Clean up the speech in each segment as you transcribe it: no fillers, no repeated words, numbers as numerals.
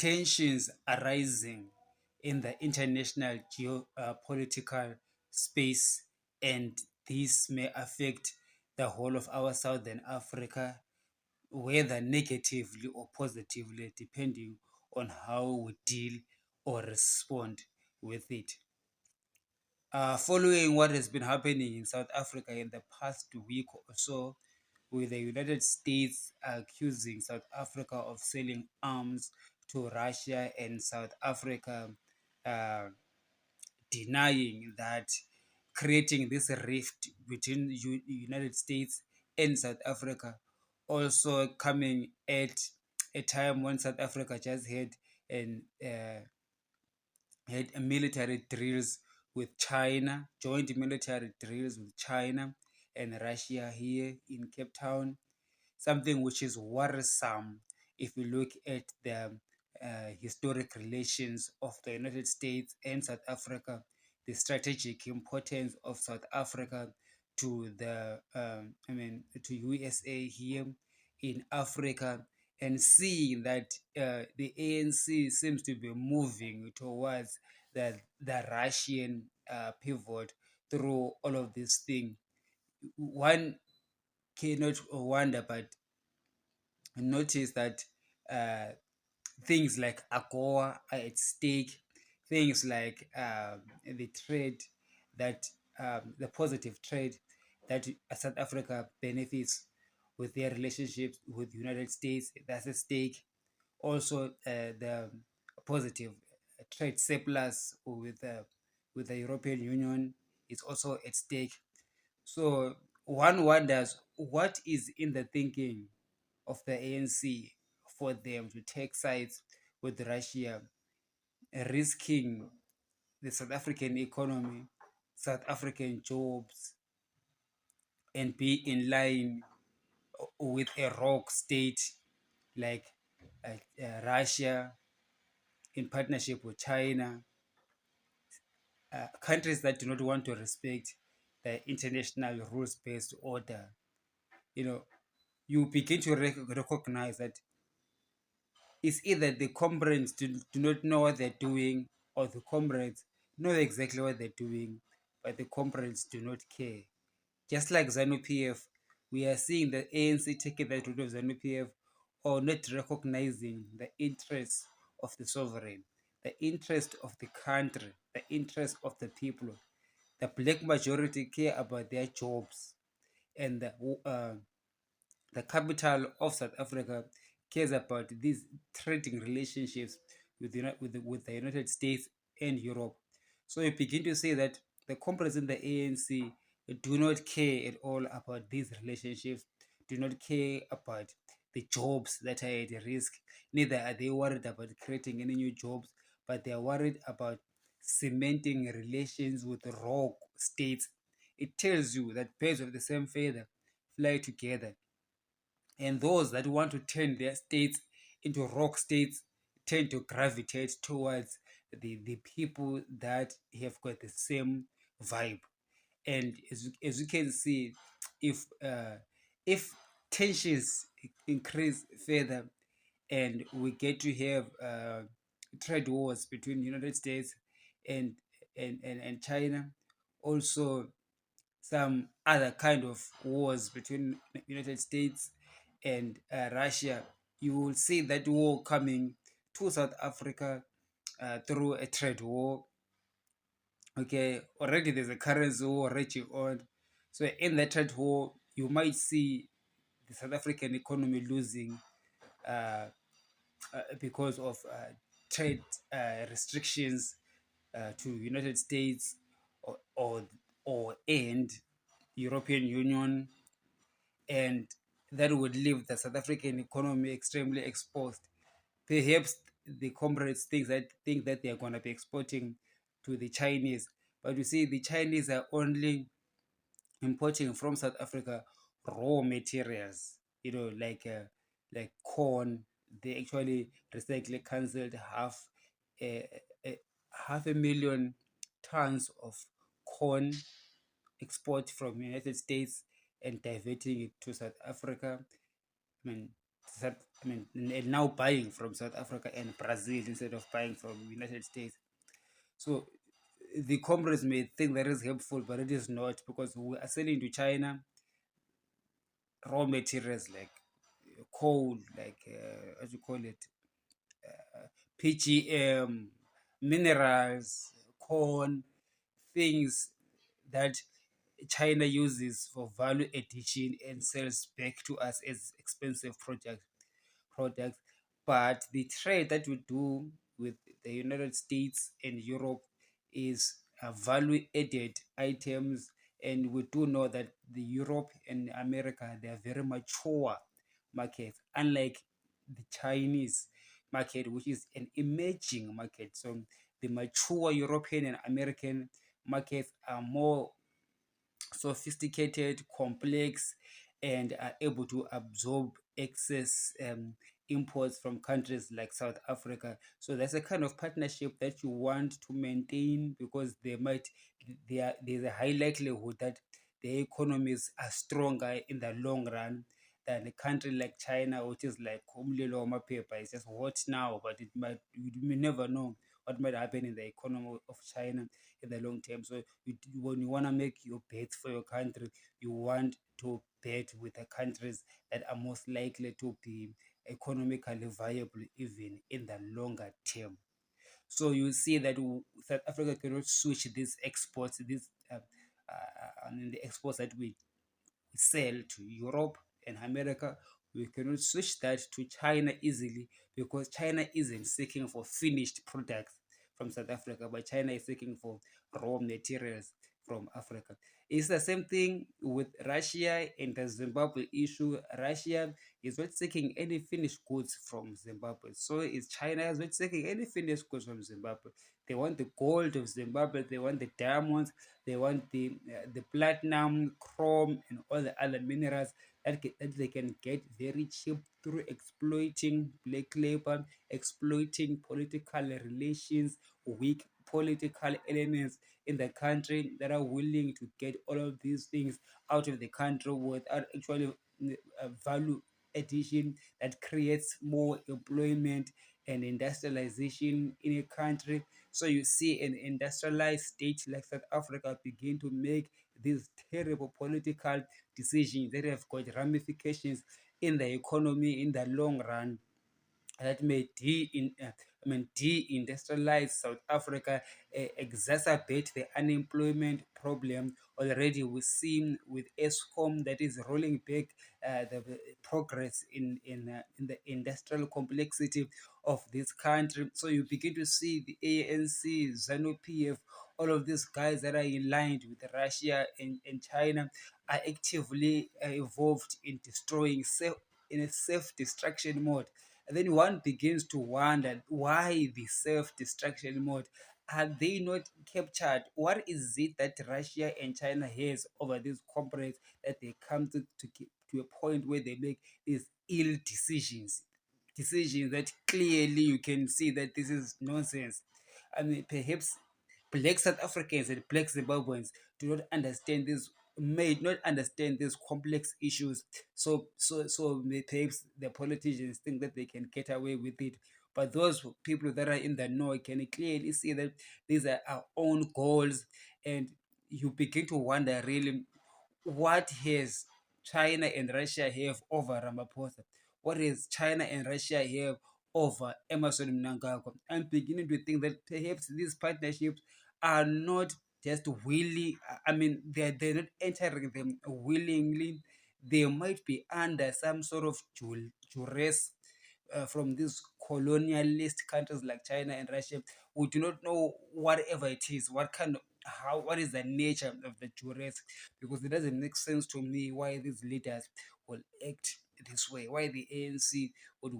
tensions arising in the international geopolitical space, and this may affect the whole of our Southern Africa, whether negatively or positively, depending on how we deal or respond with it. Following what has been happening in South Africa in the past week or so, with the United States accusing South Africa of selling arms to Russia, and South Africa uh, denying that, creating this rift between United States and South Africa, also coming at a time when South Africa just had military drills with China, joint military drills with China and Russia here in Cape Town, something which is worrisome if we look at the historic relations of the United States and South Africa, the strategic importance of South Africa to to USA here in Africa, and seeing that the ANC seems to be moving towards the Russian pivot through all of these things. One cannot wonder but notice that uh, things like AGOA are at stake, things like the trade that the positive trade that South Africa benefits with their relationships with the United States, that's at stake. Also, the positive trade surplus with the European Union is also at stake. So one wonders what is in the thinking of the ANC for them to take sides with Russia, risking the South African economy, South African jobs, and be in line with a rogue state like Russia in partnership with China, countries that do not want to respect the international rules-based order. You know, you begin to recognize that it's either the comrades do not know what they're doing, or the comrades know exactly what they're doing, but the comrades do not care. Just like ZANU-PF, we are seeing the ANC taking that route of ZANU-PF, or not recognizing the interests of the sovereign, the interest of the country, the interest of the people. The black majority care about their jobs, and the capital of South Africa cares about these trading relationships with the United States and Europe. So you begin to see that the companies in the ANC do not care at all about these relationships, do not care about the jobs that are at risk. Neither are they worried about creating any new jobs, but they are worried about cementing relations with rogue states. It tells you that birds of the same feather fly together, and those that want to turn their states into rock states tend to gravitate towards the people that have got the same vibe. And as you can see, if tensions increase further and we get to have trade wars between United States and and China, also some other kind of wars between United States and Russia, you will see that war coming to South Africa through a trade war. Okay, already there's a currency war raging on. So in the trade war, you might see the South African economy losing uh, because of trade restrictions to United States, or and European Union, and that would leave the South African economy extremely exposed. Perhaps the comrades think that they are going to be exporting to the Chinese, but you see, the Chinese are only importing from South Africa raw materials. Like corn. They actually recently cancelled a, half a million tons of corn export from United States and diverting it to South Africa. I mean, I mean, and now buying from South Africa and Brazil instead of buying from United States. So the comrades may think that is helpful, but it is not, because we are selling to China raw materials like coal, like what you call it, PGM, minerals, corn, things that China uses for value addition and sells back to us as expensive products. But the trade that we do with the United States and Europe is value added items, and we do know that the Europe and America, they are very mature markets, unlike the Chinese market, which is an emerging market. So the mature European and American markets are more sophisticated, complex, and are able to absorb excess imports from countries like South Africa. So that's a kind of partnership that you want to maintain, because there's a high likelihood that the economies are stronger in the long run than a country like China, which is like umlilo paper. It's just hot now, but you may never know what might happen in the economy of China in the long term. So when you want to make your bets for your country, you want to bet with the countries that are most likely to be economically viable even in the longer term. So you see that South Africa cannot switch these exports, I mean the exports that we sell to Europe and America. We cannot switch that to China easily, because China isn't seeking for finished products from South Africa, but China is seeking for raw materials from Africa. It's the same thing with Russia and the Zimbabwe issue. Russia is not seeking any finished goods from Zimbabwe. So is China is not seeking any finished goods from Zimbabwe. They want the gold of Zimbabwe, they want the diamonds, they want the platinum, chrome, and all the other minerals that they can get very cheap through exploiting black labor, exploiting political relations, weak political elements in the country that are willing to get all of these things out of the country without actually value addition that creates more employment and industrialization in a country. So you see an industrialized state like South Africa begin to make these terrible political decisions that have got ramifications in the economy in the long run, that may deindustrialize South Africa, exacerbate the unemployment problem. Already we've seen with ESCOM that is rolling back the progress in the industrial complexity of this country. So you begin to see the ANC, ZANU-PF, all of these guys that are aligned with Russia and China are actively involved in destroying in a self-destruction mode. And then one begins to wonder, why the self-destruction mode? Are they not captured? What is it that Russia and China has over these corporates that they come to a point where they make these ill decisions? Decisions that clearly you can see that this is nonsense. I mean, perhaps black South Africans and black Zimbabweans do not understand this, may not understand these complex issues. So perhaps the politicians think that they can get away with it. But those people that are in the know can clearly see that these are our own goals, and you begin to wonder really, what has China and Russia have over Ramaphosa? What has China and Russia have over Emerson Mnangagwa? I'm beginning to think that perhaps these partnerships are not just willing, I mean, they're not entering them willingly. They might be under some sort of duress from these colonialist countries like China and Russia. We do not know whatever it is, what is the nature of the duress, because it doesn't make sense to me why these leaders will act this way, why the ANC would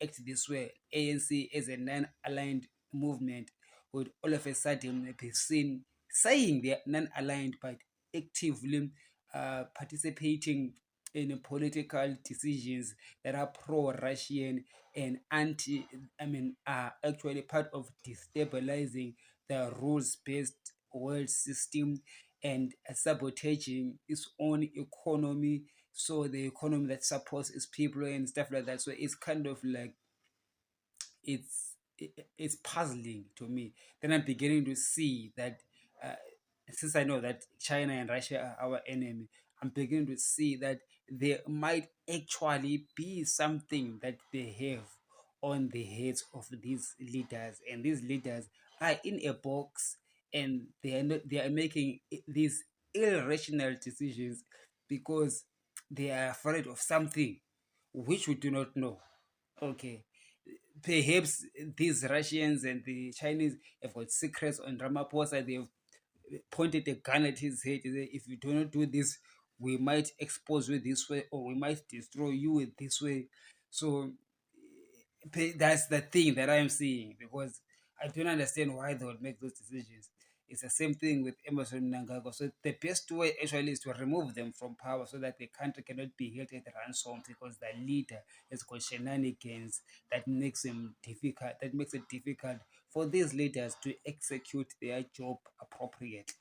act this way. ANC is a non-aligned movement, would all of a sudden be seen saying they're non-aligned but actively participating in political decisions that are pro-Russian and anti, I mean, are actually part of destabilizing the rules-based world system and sabotaging its own economy so the economy that supports its people and stuff like that. So it's kind of like it's puzzling to me. Then I'm beginning to see that uh, since I know that China and Russia are our enemy, I'm beginning to see that there might actually be something that they have on the heads of these leaders, and these leaders are in a box, and they are making these irrational decisions because they are afraid of something which we do not know. Okay, perhaps these Russians and the Chinese have got secrets on Ramaphosa. They've pointed a gun at his head. They say, if you do not do this, we might expose you this way, or we might destroy you this way. So that's the thing that I'm seeing, because I don't understand why they would make those decisions. It's the same thing with Emerson Mnangagwa. So the best way actually is to remove them from power so that the country cannot be held at ransom, because the leader has got shenanigans that makes him difficult. That makes it difficult for these leaders to execute their job appropriately.